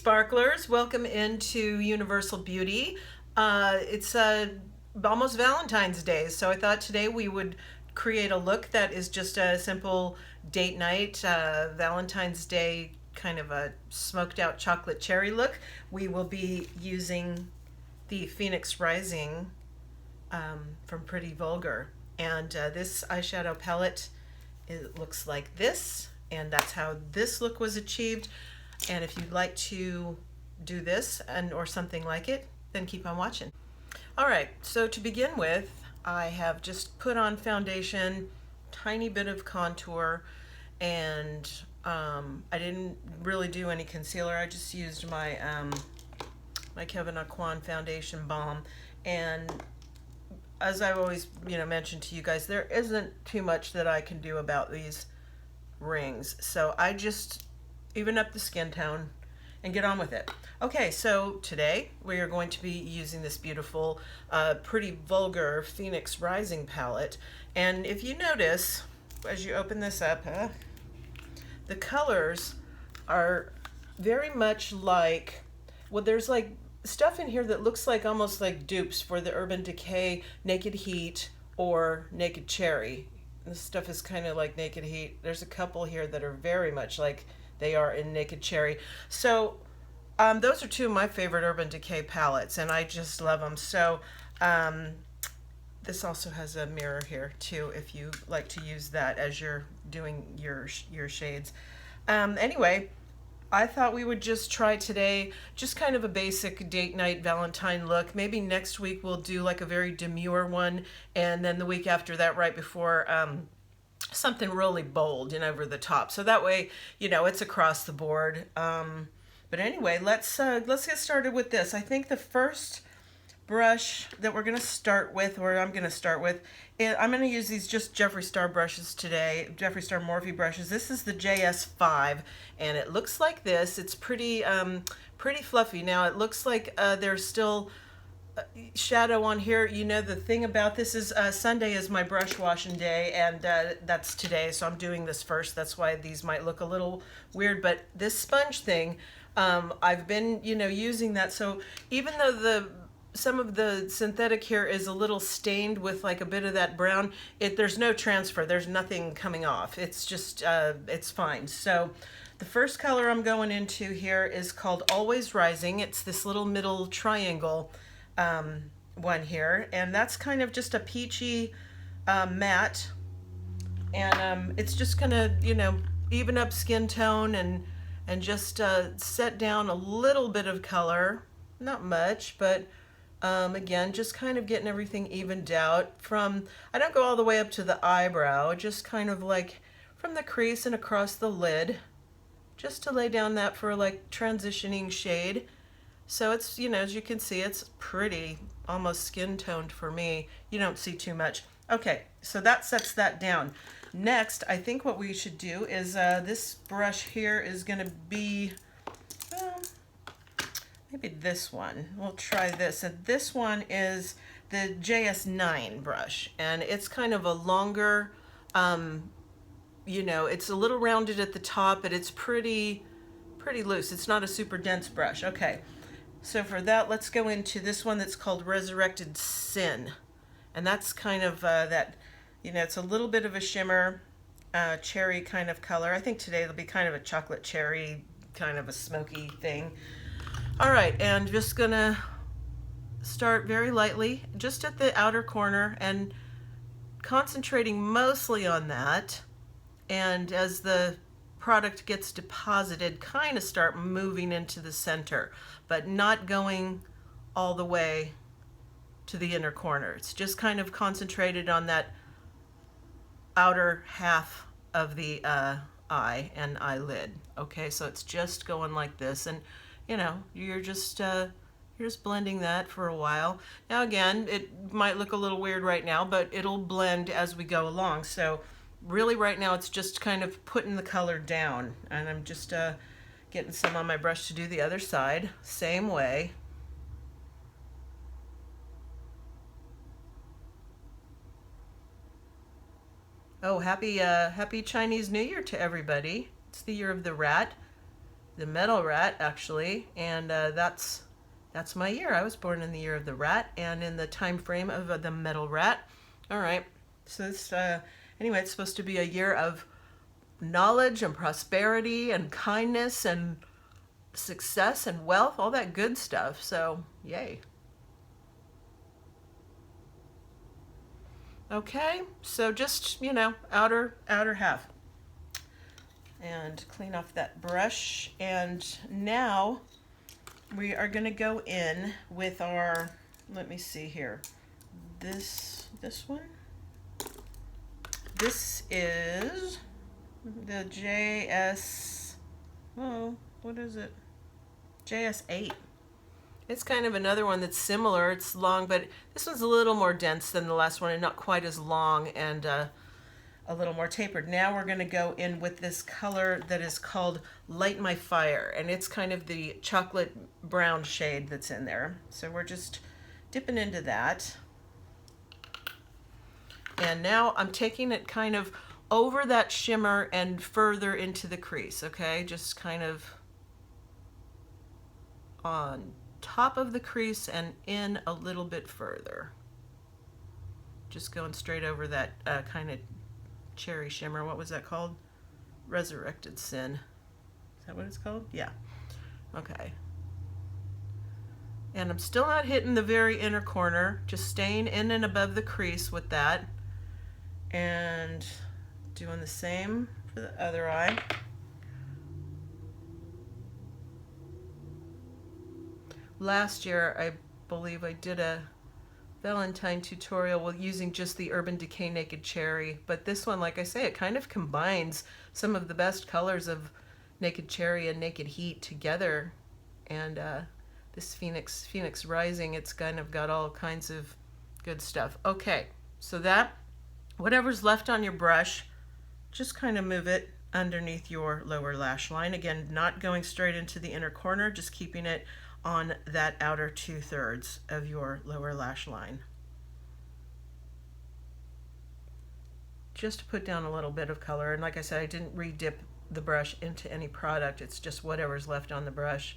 Sparklers, welcome into Universal Beauty. It's almost Valentine's Day, so I thought today we would create a look that is just a simple date night, Valentine's Day kind of a smoked out chocolate cherry look. We will be using the Phoenix Rising from Pretty Vulgar. And this eyeshadow palette, it looks like this, and that's how this look was achieved. And if you'd like to do this or something like it, then keep on watching. All right, so to begin with, I have just put on foundation, tiny bit of contour, and I didn't really do any concealer. I just used my my Kevyn Aucoin foundation balm. And as I always mentioned to you guys, there isn't too much that I can do about these rings, so I just even up the skin tone and get on with it. Okay, so today we are going to be using this beautiful Pretty Vulgar Phoenix Rising palette. And if you notice, as you open this up, the colors are very much like, well, there's like stuff in here that looks like almost like dupes for the Urban Decay Naked Heat or Naked Cherry. This stuff is kind of like Naked Heat. There's a couple here that are very much like they are in Naked Cherry. So those are two of my favorite Urban Decay palettes, and I just love them. So this also has a mirror here too, if you like to use that as you're doing your shades. Anyway, I thought we would just try today just kind of a basic date night Valentine look. Maybe next week we'll do like a very demure one, and then the week after that, right before, something really bold and over the top. So that way, it's across the board. But anyway, let's get started with this. I think the first brush that we're going to start with, or I'm going to start with, I'm going to use these just Jeffree Star brushes today, Jeffree Star Morphe brushes. This is the JS5, and it looks like this. It's pretty fluffy. Now it looks like there's still shadow on here. The thing about this is Sunday is my brush washing day, and that's today, so I'm doing this first. That's why these might look a little weird, but this sponge thing, I've been using that, so even though some of the synthetic here is a little stained with like a bit of that brown, there's no transfer, there's nothing coming off. It's just it's fine. So the first color I'm going into here is called Always Rising. It's this little middle triangle one here, and that's kind of just a peachy matte, and it's just gonna even up skin tone and just set down a little bit of color, not much, but again, just kind of getting everything evened out. I don't go all the way up to the eyebrow, just kind of like from the crease and across the lid, just to lay down that for like transitioning shade. So it's, as you can see, it's pretty, almost skin toned for me. You don't see too much. Okay, so that sets that down. Next, I think what we should do is this brush here is going to be, maybe this one. We'll try this. And this one is the JS9 brush, and it's kind of a longer, it's a little rounded at the top, but it's pretty loose. It's not a super dense brush. Okay. So for that, let's go into this one that's called Resurrected Sin. And that's kind of that, it's a little bit of a shimmer, cherry kind of color. I think today it'll be kind of a chocolate cherry, kind of a smoky thing. All right, and just gonna start very lightly, just at the outer corner, and concentrating mostly on that. And as the product gets deposited, kind of start moving into the center, but not going all the way to the inner corner. It's just kind of concentrated on that outer half of the eye and eyelid. Okay, so it's just going like this, and you're just blending that for a while. Now again, it might look a little weird right now, but it'll blend as we go along. So really right now it's just kind of putting the color down, and I'm just getting some on my brush to do the other side, same way. Oh, happy Chinese New Year to everybody. It's the year of the rat. the metal rat actually, and that's my year. I was born in the year of the rat and in the time frame of the metal rat. All right, so this anyway, it's supposed to be a year of knowledge and prosperity and kindness and success and wealth, all that good stuff. So yay. Okay, so just, outer half. And clean off that brush. And now we are going to go in with our, let me see here, this one. This is the what is it? JS8. It's kind of another one that's similar. It's long, but this one's a little more dense than the last one and not quite as long, and a little more tapered. Now we're going to go in with this color that is called Light My Fire, and it's kind of the chocolate brown shade that's in there. So we're just dipping into that. And now I'm taking it kind of over that shimmer and further into the crease, okay? Just kind of on top of the crease and in a little bit further. Just going straight over that kind of cherry shimmer. What was that called? Resurrected Sin. Is that what it's called? Yeah. Okay. And I'm still not hitting the very inner corner, just staying in and above the crease with that. And doing the same for the other eye. Last year, I believe I did a Valentine tutorial with using just the Urban Decay Naked Cherry, but this one, like I say, it kind of combines some of the best colors of Naked Cherry and Naked Heat together. And this Phoenix Rising, it's kind of got all kinds of good stuff. Okay, so that, whatever's left on your brush, just kind of move it underneath your lower lash line. Again, not going straight into the inner corner, just keeping it on that outer 2/3 of your lower lash line. Just to put down a little bit of color. And like I said, I didn't re-dip the brush into any product. It's just whatever's left on the brush.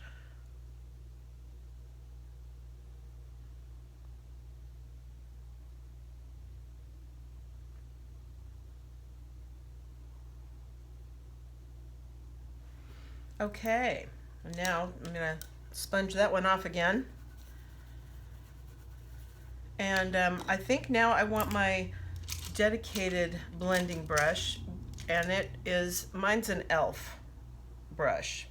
Okay, and now I'm going to sponge that one off again. And I think now I want my dedicated blending brush, and mine's an e.l.f. brush.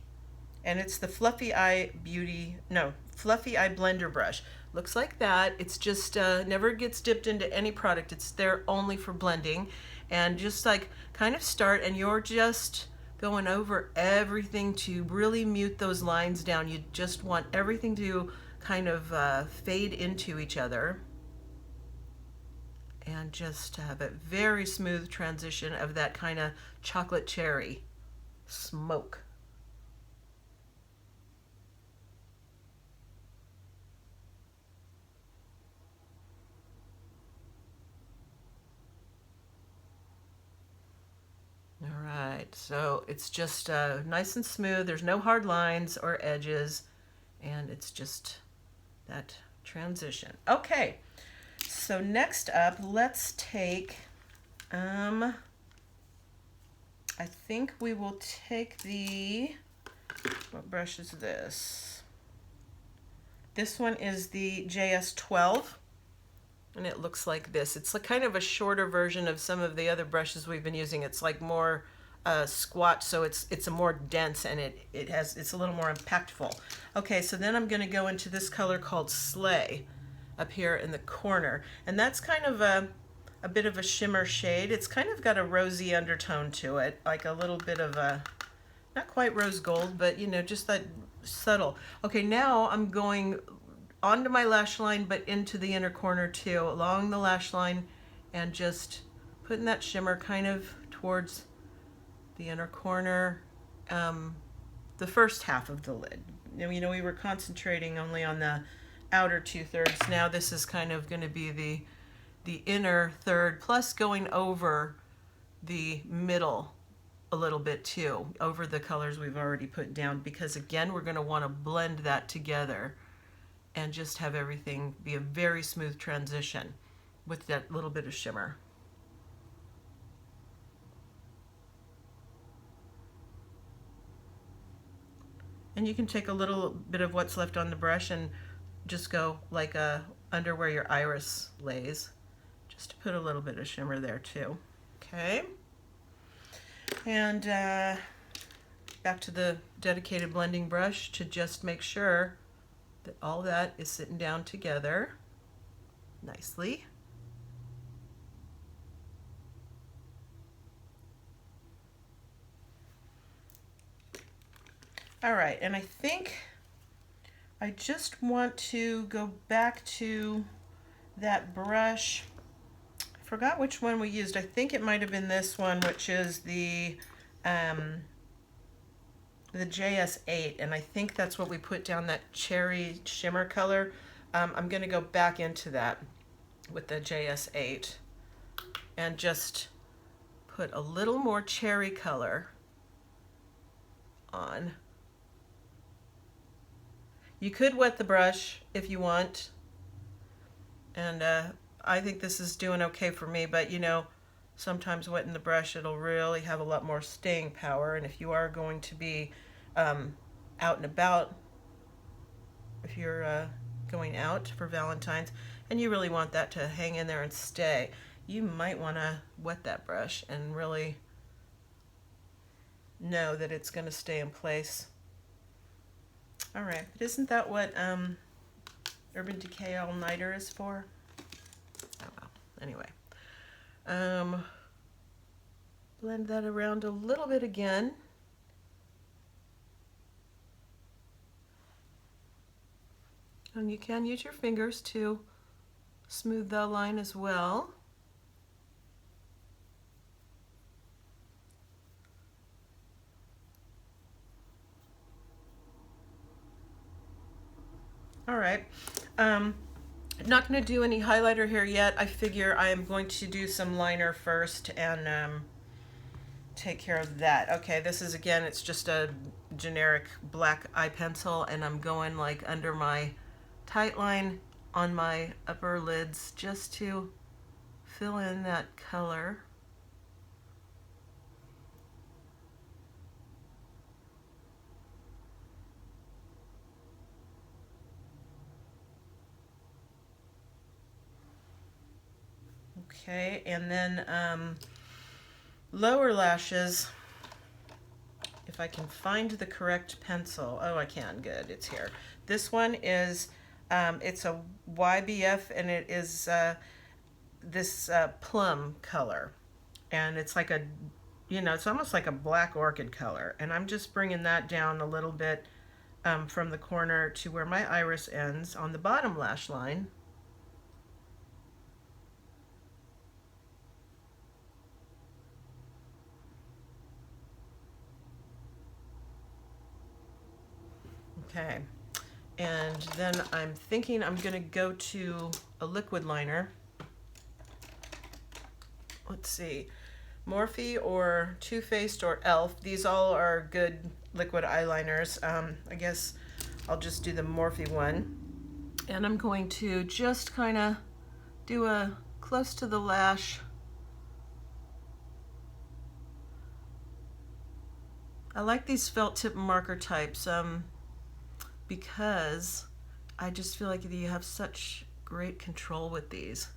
And it's the Fluffy Eye Blender brush. Looks like that. It's just never gets dipped into any product. It's there only for blending. And just like kind of start, and you're just going over everything to really mute those lines down. You just want everything to kind of fade into each other, and just have a very smooth transition of that kind of chocolate cherry smoke. All right, so it's just nice and smooth. There's no hard lines or edges, and it's just that transition. Okay, so next up, let's take, I think we will take what brush is this? This one is the JS12. And it looks like this. It's like kind of a shorter version of some of the other brushes we've been using. It's like more squat, so it's a more dense, and it's a little more impactful. Okay, so then I'm going to go into this color called Slay up here in the corner, and that's kind of a bit of a shimmer shade. It's kind of got a rosy undertone to it, like a little bit of a, not quite rose gold, but just that subtle. Okay, now I'm going onto my lash line, but into the inner corner too, along the lash line, and just putting that shimmer kind of towards the inner corner, the first half of the lid. We were concentrating only on the outer 2/3. Now this is kind of going to be the inner third, plus going over the middle a little bit too over the colors we've already put down, because again, we're going to want to blend that together and just have everything be a very smooth transition with that little bit of shimmer. And you can take a little bit of what's left on the brush and just go like under where your iris lays, just to put a little bit of shimmer there too. Okay. And back to the dedicated blending brush to just make sure that all that is sitting down together nicely. All right, and I think I just want to go back to that brush. I forgot which one we used. I think it might have been this one, which is the JS8, and I think that's what we put down, that cherry shimmer color. I'm going to go back into that with the JS8 and just put a little more cherry color on. You could wet the brush if you want, and I think this is doing okay for me, but you know, sometimes wetting the brush, it'll really have a lot more staying power. And if you are going to be out and about, if you're going out for Valentine's and you really want that to hang in there and stay, you might want to wet that brush and really know that it's going to stay in place. All right, but isn't that what Urban Decay All Nighter is for? Oh well, anyway. Blend that around a little bit again. And you can use your fingers to smooth the line as well. All right. Not going to do any highlighter here yet. I figure I am going to do some liner first and take care of that. Okay, this is, again, it's just a generic black eye pencil, and I'm going like under my tight line on my upper lids just to fill in that color. Okay, and then lower lashes, if I can find the correct pencil. Oh, I can, good, it's here. This one is, it's a YBF, and it is this plum color. And it's like a, you know, it's almost like a black orchid color. And I'm just bringing that down a little bit from the corner to where my iris ends on the bottom lash line. Okay, and then I'm thinking I'm going to go to a liquid liner. Let's see, Morphe or Too Faced or e.l.f. These all are good liquid eyeliners. I guess I'll just do the Morphe one. And I'm going to just kind of do a close to the lash. I like these felt tip marker types. Because I just feel like you have such great control with these.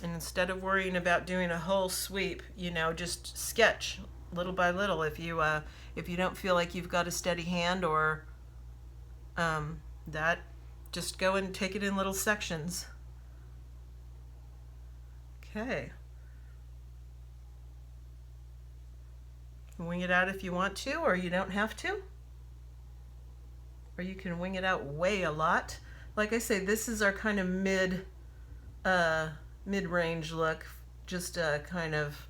And instead of worrying about doing a whole sweep, you know, just sketch little by little. If you don't feel like you've got a steady hand or that, just go and take it in little sections. Okay. Wing it out if you want to, or you don't have to. Or you can wing it out way a lot. Like I say, this is our kind of mid-range look, just a kind of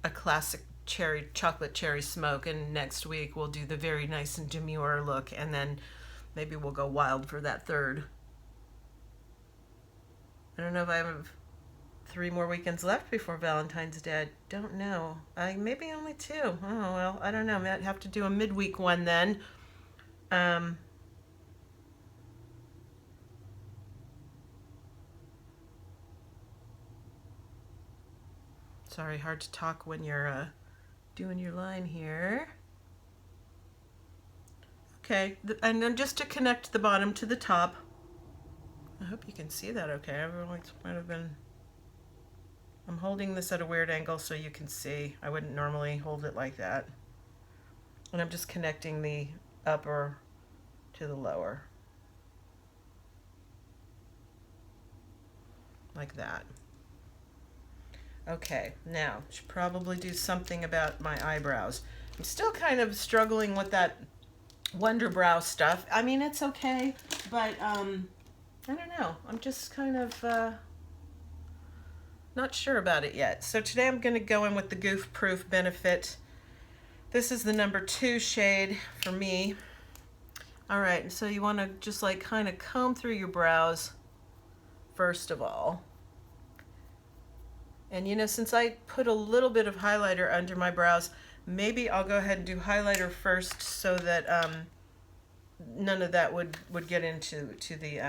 a classic chocolate cherry smoke, and next week we'll do the very nice and demure look, and then maybe we'll go wild for that third. I don't know if I have 3 more weekends left before Valentine's Day. I don't know. Maybe only 2. Oh well, I don't know. Might have to do a midweek one then. Um, Sorry, hard to talk when you're doing your line here. Okay, and then just to connect the bottom to the top. I hope you can see that okay. Everyone's might have been. I'm holding this at a weird angle so you can see. I wouldn't normally hold it like that. And I'm just connecting the upper to the lower. Like that. Okay, now, should probably do something about my eyebrows. I'm still kind of struggling with that Wonder Brow stuff. I mean, it's okay, but I don't know. I'm just kind of not sure about it yet. So today I'm going to go in with the Goof Proof Benefit. This is the number 2 shade for me. All right, so you want to just like kind of comb through your brows first of all. And you know, since I put a little bit of highlighter under my brows, maybe I'll go ahead and do highlighter first so that none of that would get into the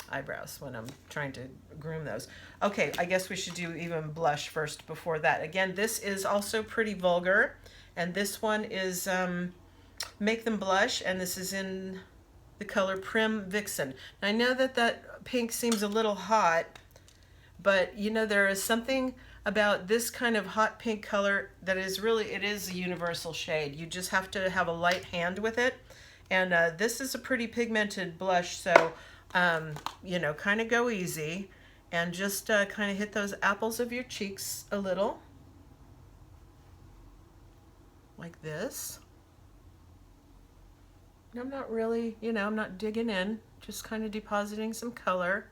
eyebrows when I'm trying to groom those. Okay, I guess we should do even blush first before that. Again, this is also Pretty Vulgar, and this one is Make Them Blush, and this is in the color Prim Vixen. Now, I know that that pink seems a little hot, but you know, there is something about this kind of hot pink color that is really, it is a universal shade. You just have to have a light hand with it. And this is a pretty pigmented blush, so you know, kind of go easy and just kind of hit those apples of your cheeks a little. Like this. I'm not really, you know, I'm not digging in, just kind of depositing some color.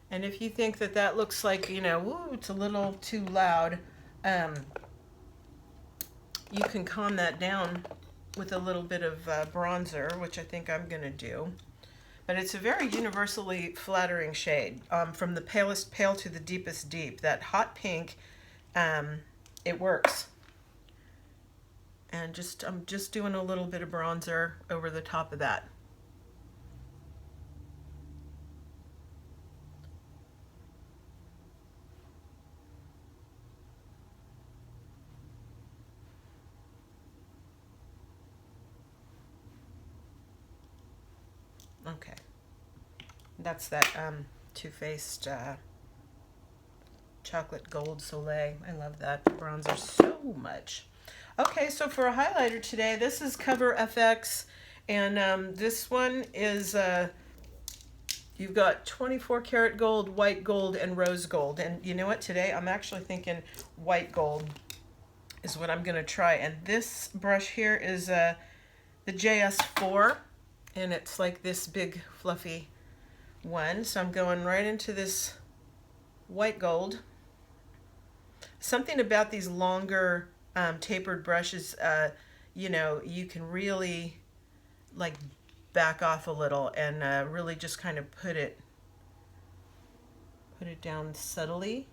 And if you think that that looks like, you know, ooh, it's a little too loud, you can calm that down with a little bit of bronzer, which I think I'm going to do. But it's a very universally flattering shade, from the palest pale to the deepest deep. That hot pink, it works. And I'm just doing a little bit of bronzer over the top of that. Okay, that's that Too Faced Chocolate Gold Soleil. I love that bronzer so much. Okay, so for a highlighter today, this is Cover FX, and this one is, you've got 24 karat gold, white gold, and rose gold. And you know what, today I'm actually thinking white gold is what I'm going to try. And this brush here is the JS4. And it's like this big fluffy one. So I'm going right into this white gold. Something about these longer tapered brushes, you know, you can really like back off a little and really just kind of put it down subtly.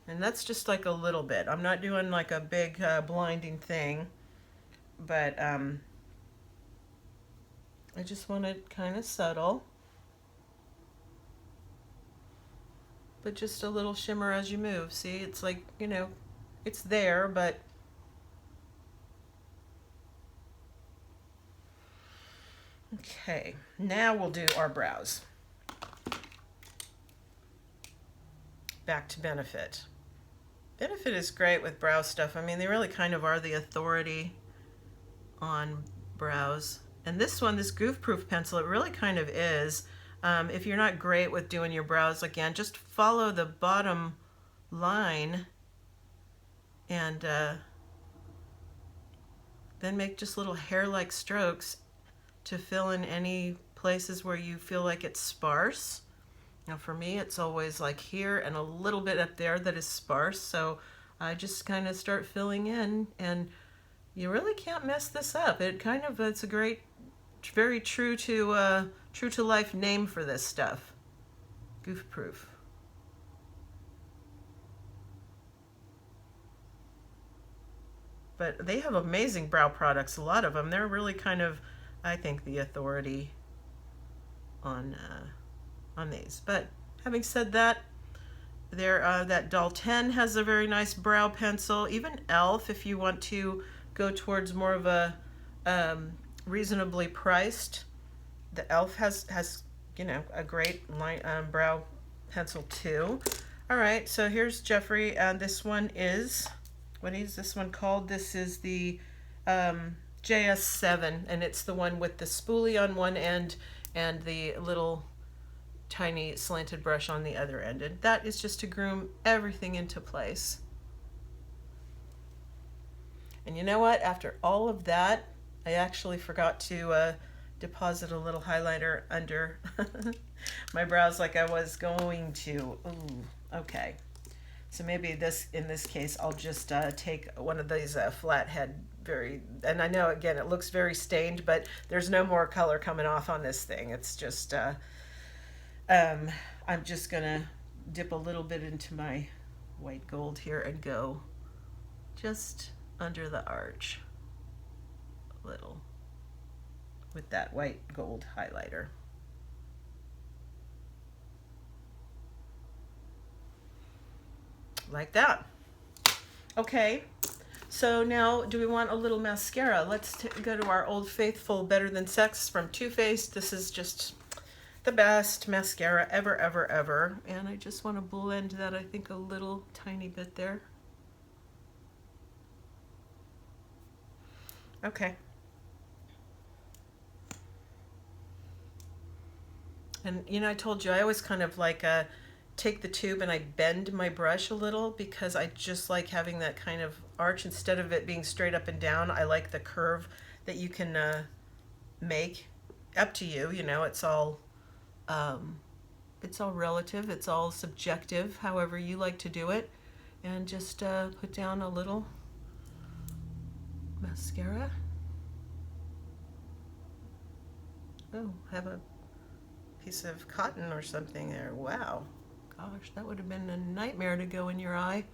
And that's just like a little bit. I'm not doing like a big blinding thing, but I just want it kind of subtle, but just a little shimmer as you move. See, it's like, you know, it's there, but okay, now we'll do our brows. Back to Benefit. Benefit is great with brow stuff. I mean, they really kind of are the authority on brows. And this one, this Goof Proof pencil, it really kind of is. If you're not great with doing your brows, again, just follow the bottom line and then make just little hair-like strokes to fill in any places where you feel like it's sparse. Now for me, it's always like here and a little bit up there that is sparse. So I just kind of start filling in, and you really can't mess this up. It's a great, very true to life name for this stuff. Goof proof. But they have amazing brow products. A lot of them. They're really kind of, I think, the authority on these. But having said that, that Doll 10 has a very nice brow pencil. Even Elf, if you want to go towards more of a reasonably priced, the Elf has a great brow pencil too. All right, so here's Jeffrey, and this one is, what is this one called? This is the JS7, and it's the one with the spoolie on one end and the little tiny slanted brush on the other end. And that is just to groom everything into place. And you know what? After all of that, I actually forgot to deposit a little highlighter under my brows like I was going to. Ooh, okay. So maybe in this case, I'll just take one of these flathead and I know again it looks very stained, but there's no more color coming off on this thing. It's just, I'm just gonna dip a little bit into my white gold here and go just under the arch a little with that white gold highlighter. Like that. Okay, so now do we want a little mascara? Let's go to our Old Faithful Better Than Sex from Too Faced. This is just the best mascara ever, ever, ever. And I just want to blend that, I think, a little tiny bit there. Okay. And I told you I always kind of like take the tube and I bend my brush a little because I just like having that kind of arch instead of it being straight up and down. I like the curve that you can make. Up to you, it's all relative, it's all subjective, however you like to do it. And just put down a little mascara. Oh, have a piece of cotton or something there. Wow. Gosh, that would have been a nightmare to go in your eye.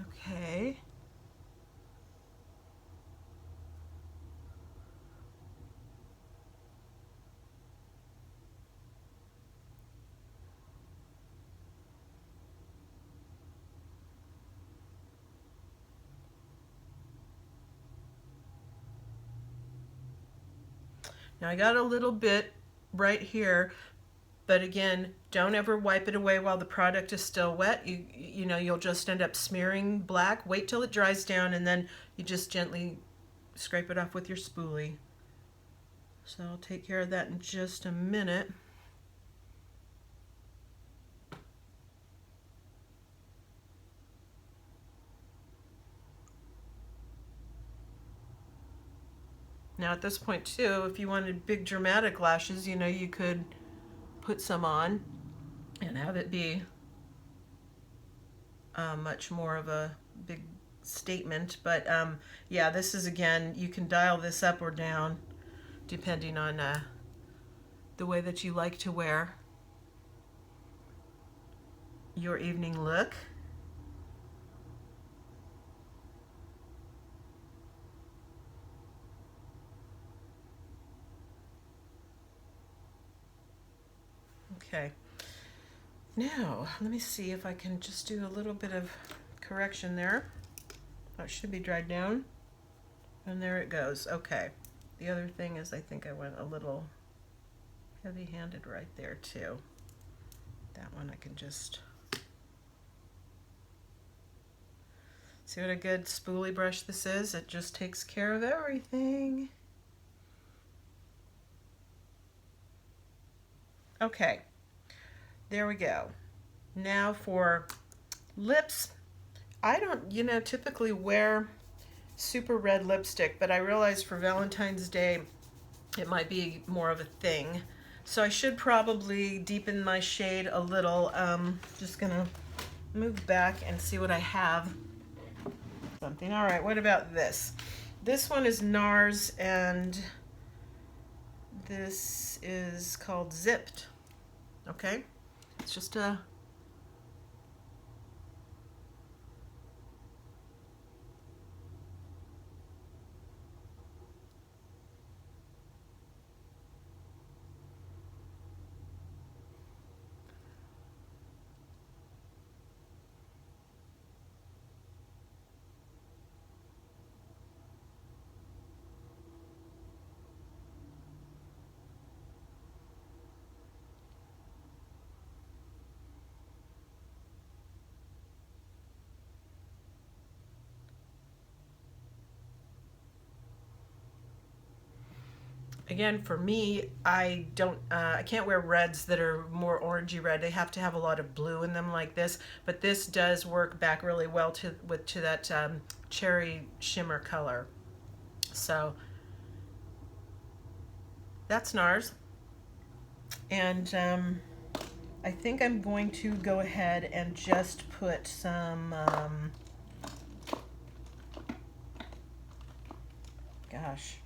Okay. Now I got a little bit right here, but again, don't ever wipe it away while the product is still wet. You'll just end up smearing black. Wait till it dries down and then you just gently scrape it off with your spoolie. So I'll take care of that in just a minute. Now at this point too, if you wanted big dramatic lashes, you could put some on and have it be much more of a big statement. But yeah, this is, again, you can dial this up or down depending on the way that you like to wear your evening look. Okay, now let me see if I can just do a little bit of correction there. That should be dried down, and there it goes. Okay, the other thing is I think I went a little heavy-handed right there too. That one I can just see what a good spoolie brush this is. It just takes care of everything. Okay, there we go. Now for lips. I don't, typically wear super red lipstick, but I realized for Valentine's Day it might be more of a thing. So I should probably deepen my shade a little. Just gonna move back and see what I have. Something. All right, what about this? This one is NARS, and this is called Zipped. Okay, it's just a again, for me, I can't wear reds that are more orangey red. They have to have a lot of blue in them like this, but this does work back really well to that cherry shimmer color. So that's NARS. And I think I'm going to go ahead and just put some, gosh,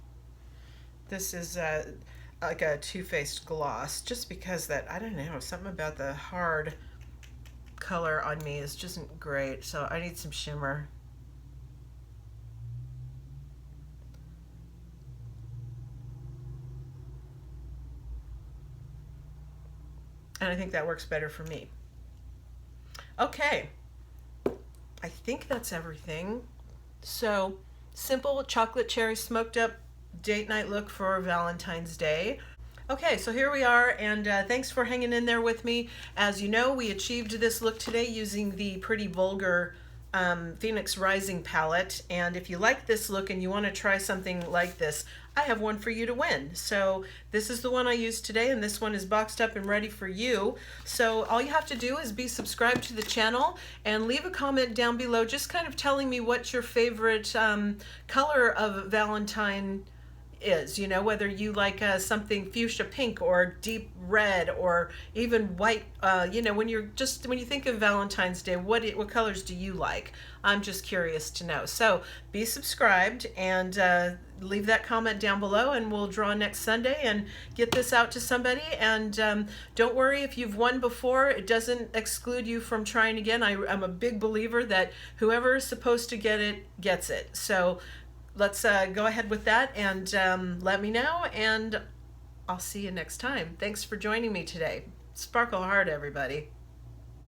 this is like a Too Faced gloss, just because that, I don't know, something about the hard color on me is just isn't great. So I need some shimmer. And I think that works better for me. Okay, I think that's everything. So simple chocolate cherry smoked up date night look for Valentine's Day. Okay, so here we are, and thanks for hanging in there with me. As you know, we achieved this look today using the Pretty Vulgar Phoenix Rising palette, and if you like this look and you want to try something like this, I have one for you to win. So this is the one I used today, and this one is boxed up and ready for you. So all you have to do is be subscribed to the channel and leave a comment down below just kind of telling me what your favorite color of Valentine is, you know, whether you like something fuchsia pink or deep red or even white. You know, when you think of Valentine's Day, what colors do you like? I'm just curious to know. So be subscribed and leave that comment down below, and we'll draw next Sunday and get this out to somebody. And don't worry if you've won before, it doesn't exclude you from trying again. I'm a big believer that whoever is supposed to get it gets it. So let's go ahead with that, and let me know, and I'll see you next time. Thanks for joining me today. Sparkle hard, everybody.